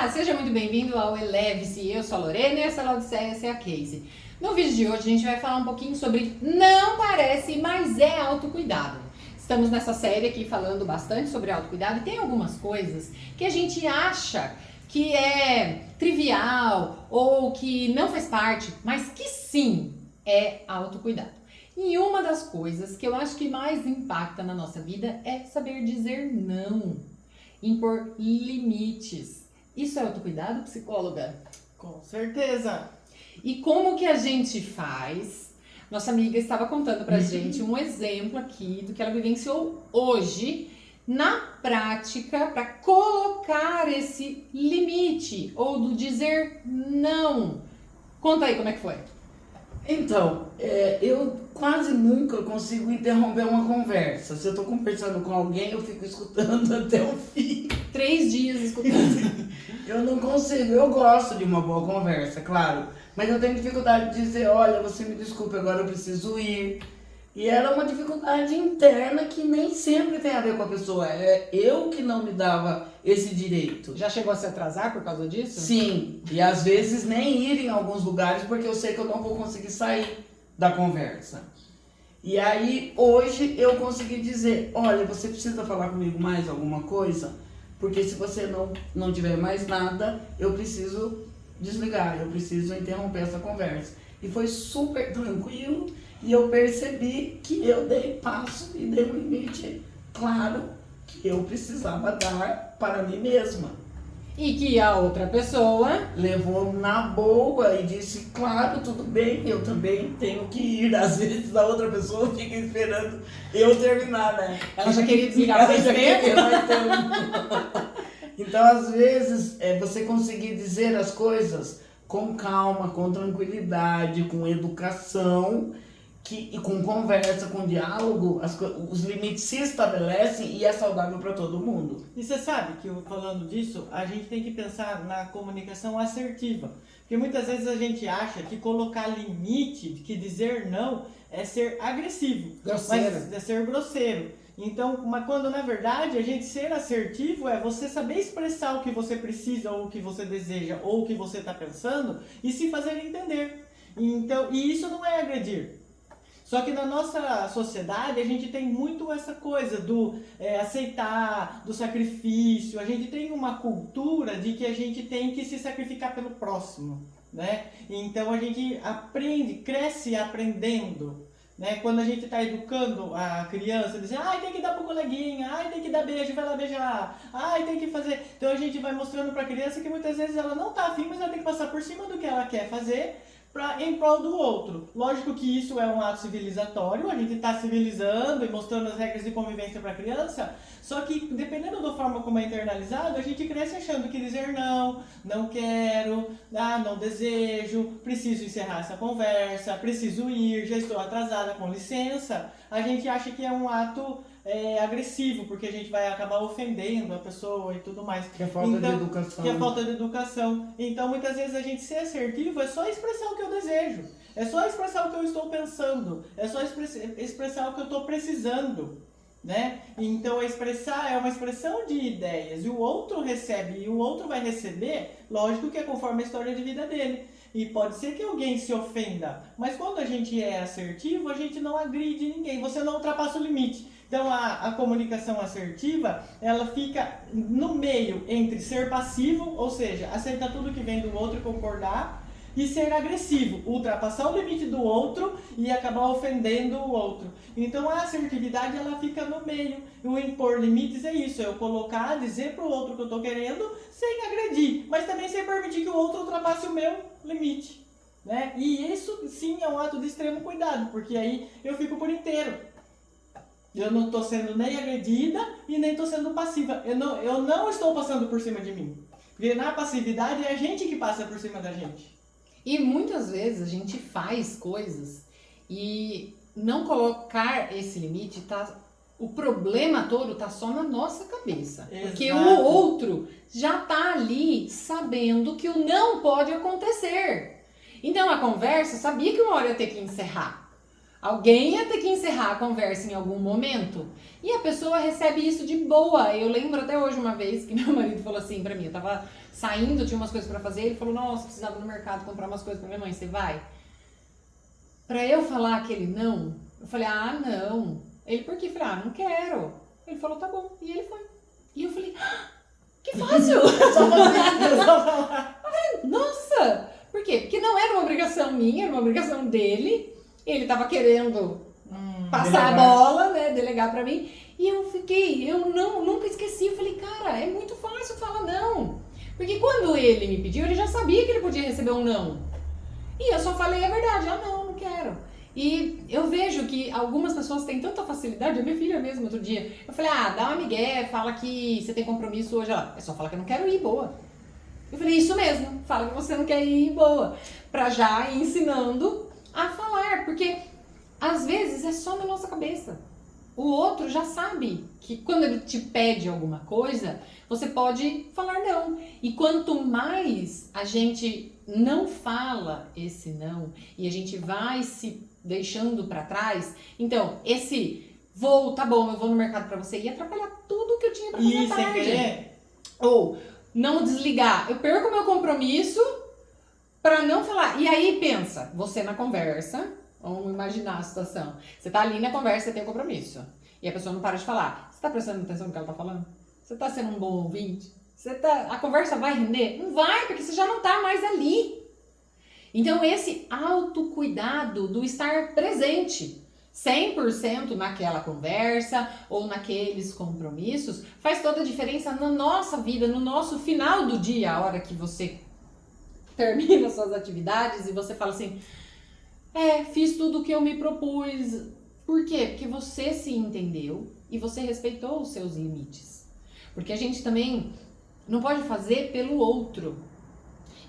Olá, seja muito bem-vindo ao Eleve-se. Eu sou a Lorena e essa é a Laodiceia, essa é a Casey. No vídeo de hoje a gente vai falar um pouquinho sobre não parece, mas é autocuidado. Estamos nessa série aqui falando bastante sobre autocuidado e tem algumas coisas que a gente acha que é trivial ou que não faz parte, mas que sim é autocuidado. E uma das coisas que eu acho que mais impacta na nossa vida é saber dizer não, impor limites. Isso é autocuidado, psicóloga? Com certeza! E como que a gente faz? Nossa amiga estava contando pra gente um exemplo aqui do que ela vivenciou hoje na prática para colocar esse limite ou do dizer não. Conta aí como é que foi. Então, eu quase nunca consigo interromper uma conversa. Se eu tô conversando com alguém, eu fico escutando até o fim. 3 dias escutando. Eu não consigo. Eu gosto de uma boa conversa, claro. Mas eu tenho dificuldade de dizer, olha, você me desculpe, agora eu preciso ir. E era uma dificuldade interna que nem sempre tem a ver com a pessoa. É eu que não me dava esse direito. Já chegou a se atrasar por causa disso? Sim, e às vezes nem ir em alguns lugares porque eu sei que eu não vou conseguir sair da conversa. E aí hoje eu consegui dizer, olha, você precisa falar comigo mais alguma coisa? Porque se você não tiver mais nada, eu preciso desligar, eu preciso interromper essa conversa. E foi super tranquilo e eu percebi que eu dei passo e dei um limite claro que eu precisava dar para mim mesma. E que a outra pessoa Levou na boa e disse, claro, tudo bem, eu também tenho que ir. Às vezes a outra pessoa fica esperando eu terminar, né? ela já queria desligar faz tempo. Então, às vezes, você conseguir dizer as coisas com calma, com tranquilidade, com educação, e com conversa, com diálogo, os limites se estabelecem e é saudável para todo mundo. E você sabe que, falando disso, a gente tem que pensar na comunicação assertiva. Porque muitas vezes a gente acha que colocar limite, que dizer não, é ser agressivo. Grosseiro. Mas é ser grosseiro. Então, mas quando na verdade a gente ser assertivo é você saber expressar o que você precisa, ou o que você deseja, ou o que você está pensando, e se fazer entender. Então, e isso não é agredir. Só que na nossa sociedade a gente tem muito essa coisa do aceitar, do sacrifício. A gente tem uma cultura de que a gente tem que se sacrificar pelo próximo, né? Então a gente aprende, cresce aprendendo, né? Quando a gente está educando a criança, dizendo, ai, tem que dar pro coleguinha, ai, tem que dar beijo, vai lá beijar, ai, tem que fazer. Então a gente vai mostrando para a criança que muitas vezes ela não tá afim, mas ela tem que passar por cima do que ela quer fazer, em prol do outro. Lógico que isso é um ato civilizatório, a gente está civilizando e mostrando as regras de convivência para a criança, só que dependendo da forma como é internalizado, a gente cresce achando que dizer não, não quero, não desejo, preciso encerrar essa conversa, preciso ir, já estou atrasada, com licença. A gente acha que é um ato agressivo, porque a gente vai acabar ofendendo a pessoa e tudo mais. Que é falta de educação. Que é falta de educação. Então, muitas vezes a gente ser assertivo é só expressar o que eu desejo. É só expressar o que eu estou pensando. É só expressar o que eu estou precisando, né? Então, expressar é uma expressão de ideias. E o outro recebe, e o outro vai receber, lógico que é conforme a história de vida dele. E pode ser que alguém se ofenda, mas quando a gente é assertivo, a gente não agride ninguém, você não ultrapassa o limite. Então a comunicação assertiva, ela fica no meio entre ser passivo, ou seja, aceitar tudo que vem do outro e concordar, e ser agressivo, ultrapassar o limite do outro e acabar ofendendo o outro. Então a assertividade, ela fica no meio. O impor limites é isso, é eu colocar, dizer para o outro o que eu estou querendo, sem agredir, mas também sem permitir que o outro ultrapasse o meu limite, né? E isso sim é um ato de extremo cuidado, porque aí eu fico por inteiro. Eu não estou sendo nem agredida e nem estou sendo passiva. Eu não estou passando por cima de mim. Porque na passividade é a gente que passa por cima da gente. E muitas vezes a gente faz coisas e não colocar esse limite, o problema todo tá só na nossa cabeça. Exato. Porque o outro já tá ali sabendo que o não pode acontecer. Então a conversa sabia que uma hora ia ter que encerrar. Alguém ia ter que encerrar a conversa em algum momento. E a pessoa recebe isso de boa. Eu lembro até hoje uma vez que meu marido falou assim pra mim, eu tava saindo, tinha umas coisas pra fazer, ele falou, nossa, precisava ir no mercado comprar umas coisas pra minha mãe, você vai? Pra eu falar aquele não, eu falei, ah, não. Ele, por quê? Eu falei, ah, não quero. Ele falou, tá bom. E ele foi. E eu falei, ah, que fácil! Só falar. Nossa! Por quê? Porque não era uma obrigação minha, era uma obrigação dele. Ele tava querendo passar a bola, né? Delegar pra mim. E eu nunca esqueci. Eu falei, cara, é muito fácil falar não. Porque quando ele me pediu, ele já sabia que ele podia receber um não. E eu só falei a verdade, ah, não quero. E eu vejo que algumas pessoas têm tanta facilidade, a minha filha mesmo, outro dia, eu falei, ah, dá uma migué, fala que você tem compromisso hoje, ela, é só falar que eu não quero ir, boa. Eu falei, isso mesmo, fala que você não quer ir, boa. Pra já ir ensinando a falar, porque às vezes é só na nossa cabeça. O outro já sabe que quando ele te pede alguma coisa, você pode falar não. E quanto mais a gente não fala esse não e a gente vai se deixando pra trás, então esse tá bom, eu vou no mercado pra você, ia atrapalhar tudo que eu tinha pra fazer à E sem tarde. querer, Ou não desligar, eu perco meu compromisso pra não falar. E aí pensa, você na conversa, vamos imaginar a situação. Você tá ali na conversa, você tem um compromisso. E a pessoa não para de falar. Você tá prestando atenção no que ela tá falando? Você tá sendo um bom ouvinte? A conversa vai render? Não vai, porque você já não tá mais ali. Então esse autocuidado do estar presente 100% naquela conversa ou naqueles compromissos faz toda a diferença na nossa vida, no nosso final do dia, a hora que você termina suas atividades e você fala assim, fiz tudo o que eu me propus. Por quê? Porque você se entendeu e você respeitou os seus limites. Porque a gente também não pode fazer pelo outro.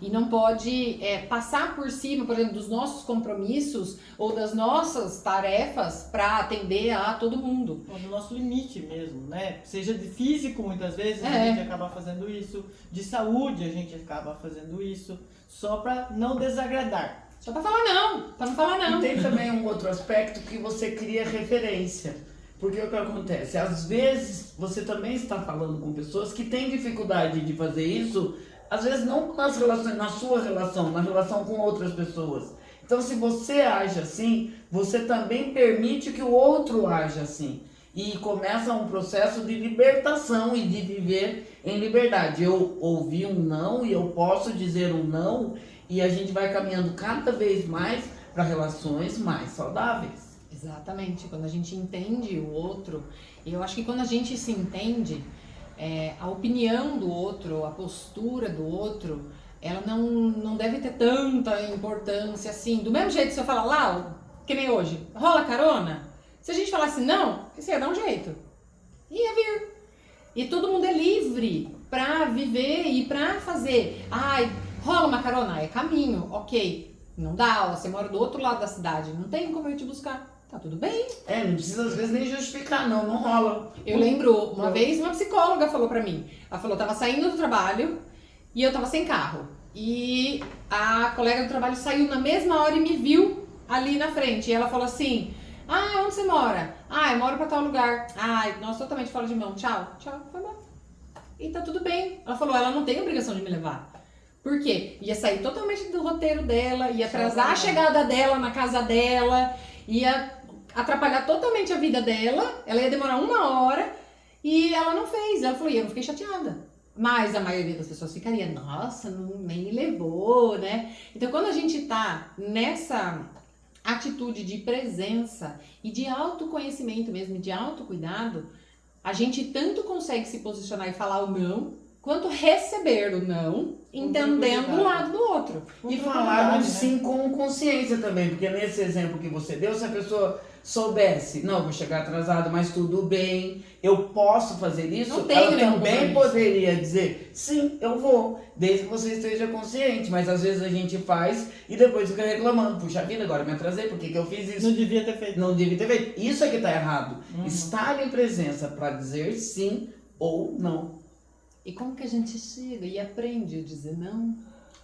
E não pode passar por cima, por exemplo, dos nossos compromissos ou das nossas tarefas para atender a todo mundo. do nosso limite mesmo, né? Seja de físico, muitas vezes, a gente acaba fazendo isso. De saúde, a gente acaba fazendo isso. Só para não desagradar. Só pra falar não, pra não falar não. E tem também um outro aspecto que você cria referência. Porque o que acontece? Às vezes você também está falando com pessoas que têm dificuldade de fazer isso, às vezes não nas relações, na sua relação, na relação com outras pessoas. Então, se você age assim, você também permite que o outro age assim. E começa um processo de libertação e de viver em liberdade. Eu ouvi um não e eu posso dizer um não, e a gente vai caminhando cada vez mais para relações mais saudáveis. Exatamente, quando a gente entende o outro, e eu acho que quando a gente se entende, a opinião do outro, a postura do outro, ela não deve ter tanta importância assim. Do mesmo jeito, se eu falar lá, que nem hoje, rola carona? Se a gente falasse não, você ia dar um jeito. Ia vir. E todo mundo é livre pra viver e pra fazer. Ai, rola uma carona? É caminho, ok. Não dá, você mora do outro lado da cidade, não tem como eu te buscar. Tá tudo bem. Não precisa às vezes nem justificar, não rola. Eu lembro, uma vez uma psicóloga falou pra mim, ela falou, eu tava saindo do trabalho e eu tava sem carro. E a colega do trabalho saiu na mesma hora e me viu ali na frente. E ela falou assim, onde você mora? Eu moro pra tal lugar. Nossa, totalmente fora de mão. Tchau, foi bom. E tá tudo bem. Ela falou, ela não tem obrigação de me levar. Por quê? Ia sair totalmente do roteiro dela, ia atrasar a chegada dela na casa dela, ia atrapalhar totalmente a vida dela, ela ia demorar 1 hora e ela não fez. Ela falou, e eu não fiquei chateada. Mas a maioria das pessoas ficaria, nossa, nem me levou, né? Então quando a gente tá nessa atitude de presença e de autoconhecimento mesmo, de autocuidado, a gente tanto consegue se posicionar e falar o não, quanto receber o não, entendendo o lado do outro. E falar um sim com consciência também, porque nesse exemplo que você deu, se a pessoa soubesse, não, vou chegar atrasado, mas tudo bem, eu posso fazer isso, não tenho ela nenhum também compromisso. poderia dizer, sim, eu vou, desde que você esteja consciente, mas às vezes a gente faz e depois fica reclamando, puxa vida, agora me atrasei, por que eu fiz isso? Não devia ter feito. Não devia ter feito. Isso é que tá errado. Estar em presença para dizer sim ou não. E como que a gente chega e aprende a dizer não?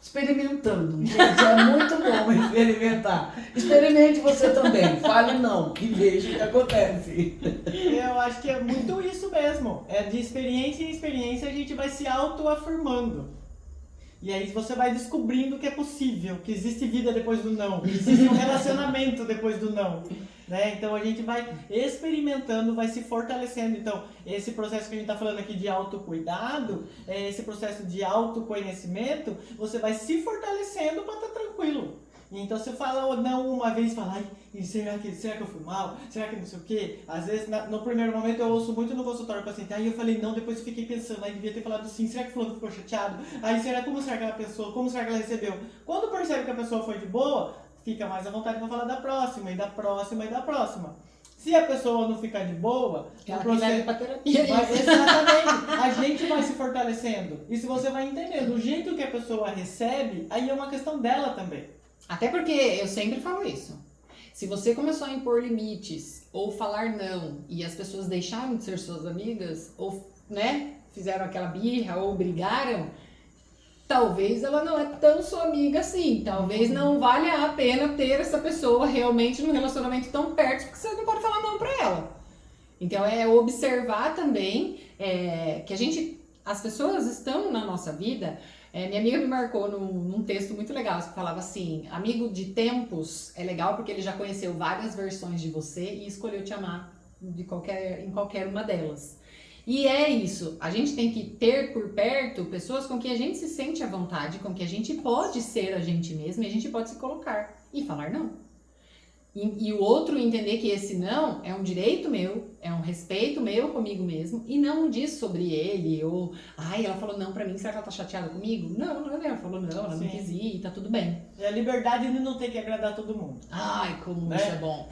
experimentando. Gente, é muito bom experimentar. Experimente você também. Fale não e veja o que acontece. Eu acho que é muito isso mesmo. É de experiência em experiência a gente vai se autoafirmando. E aí você vai descobrindo que é possível, que existe vida depois do não, que existe um relacionamento depois do não. Né? Então a gente vai experimentando, vai se fortalecendo. Então, esse processo que a gente está falando aqui de autocuidado, esse processo de autoconhecimento, você vai se fortalecendo para estar tranquilo. Então você fala não uma vez, fala, ai, será que eu fui mal? Será que não sei o quê? Às vezes, no primeiro momento eu ouço muito no consultório do paciente, aí eu falei não, depois eu fiquei pensando, aí devia ter falado sim, será que fulano ficou chateado? Aí como será que ela pensou? Como será que ela recebeu? Quando percebe que a pessoa foi de boa, fica mais à vontade para falar da próxima, e da próxima, e da próxima. Se a pessoa não ficar de boa, ela vai pra terapia. Exatamente. A gente vai se fortalecendo. E se você vai entendendo o jeito que a pessoa recebe, aí é uma questão dela também. Até porque eu sempre falo isso. Se você começou a impor limites, ou falar não, e as pessoas deixaram de ser suas amigas, ou, né, fizeram aquela birra, ou brigaram, talvez ela não é tão sua amiga assim. Talvez não valha a pena ter essa pessoa realmente num relacionamento tão perto, porque você não pode falar não pra ela. Então é observar também que as pessoas estão na nossa vida. Minha amiga me marcou num texto muito legal, que falava assim, amigo de tempos é legal porque ele já conheceu várias versões de você e escolheu te amar em qualquer uma delas. E é isso, a gente tem que ter por perto pessoas com quem a gente se sente à vontade, com quem a gente pode ser a gente mesmo e a gente pode se colocar e falar não. E o outro entender que esse não é um direito meu, é um respeito meu comigo mesmo e não diz sobre ele ou, ela falou não pra mim, será que ela tá chateada comigo? Não, não é, ela falou não, ela não quis ir, tá tudo bem. É a liberdade de não ter que agradar todo mundo. Ai, como isso é bom.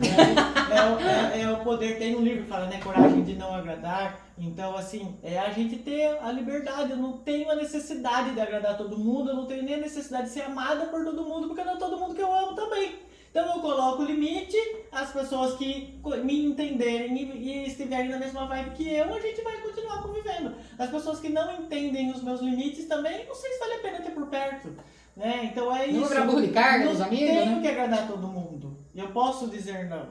É o poder, tem um livro que fala, né, coragem de não agradar. Então, assim, é a gente ter a liberdade. Eu não tenho a necessidade de agradar todo mundo, eu não tenho nem a necessidade de ser amada por todo mundo, porque não é todo mundo que eu amo também. Então eu coloco o limite, as pessoas que me entenderem e estiverem na mesma vibe que eu, a gente vai continuar convivendo. As pessoas que não entendem os meus limites também, não sei se vale a pena ter por perto. Né? Então é isso. Não virar burro de carga dos amigos, não tenho né? que agradar todo mundo. Eu posso dizer não.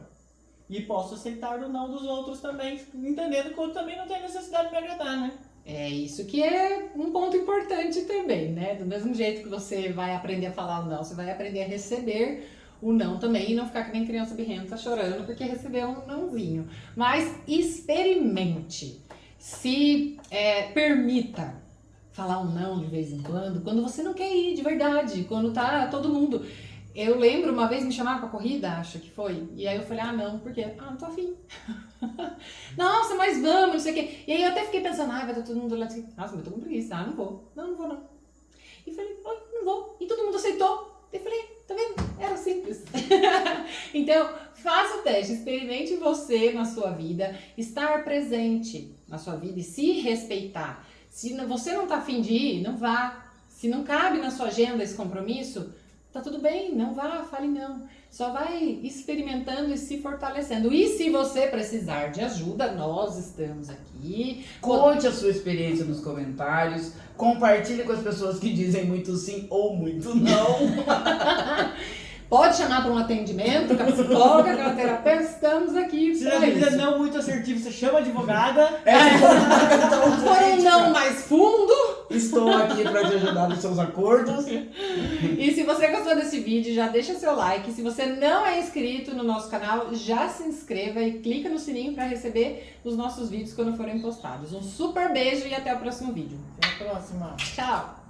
E posso aceitar o não dos outros também, entendendo que o outro também não tem necessidade de me agradar, né? É isso que é um ponto importante também, né? Do mesmo jeito que você vai aprender a falar o não, você vai aprender a receber o não também e não ficar que nem criança birrenta chorando porque recebeu um nãozinho. Mas experimente, se permita falar um não de vez em quando você não quer ir de verdade, quando tá todo mundo. Eu lembro uma vez me chamaram pra corrida, acho que foi, e aí eu falei, não, por quê? Não tô afim. Nossa, mas vamos, não sei o quê. E aí eu até fiquei pensando, vai estar todo mundo lá assim, nossa, mas eu tô com preguiça, não vou. Não vou não. E falei, não vou. E todo mundo aceitou. Eu falei, tá vendo? Era simples. Então, faça o teste, experimente você na sua vida, estar presente na sua vida e se respeitar. Se você não tá afim de ir, não vá. Se não cabe na sua agenda esse compromisso, tá tudo bem, não vá, fale não. Só vai experimentando e se fortalecendo. E se você precisar de ajuda, nós estamos aqui. Conte a sua experiência nos comentários. Compartilhe com as pessoas que dizem muito sim ou muito não. Pode chamar para um atendimento, com a psicóloga, com a terapeuta, estamos aqui. Se já dizer não muito assertivo, você chama a advogada. Se for um não mais fundo. Estou aqui para te ajudar nos seus acordos. E se você gostou desse vídeo, já deixa seu like. Se você não é inscrito no nosso canal, já se inscreva e clica no sininho para receber os nossos vídeos quando forem postados. Um super beijo e até o próximo vídeo. Até a próxima. Tchau!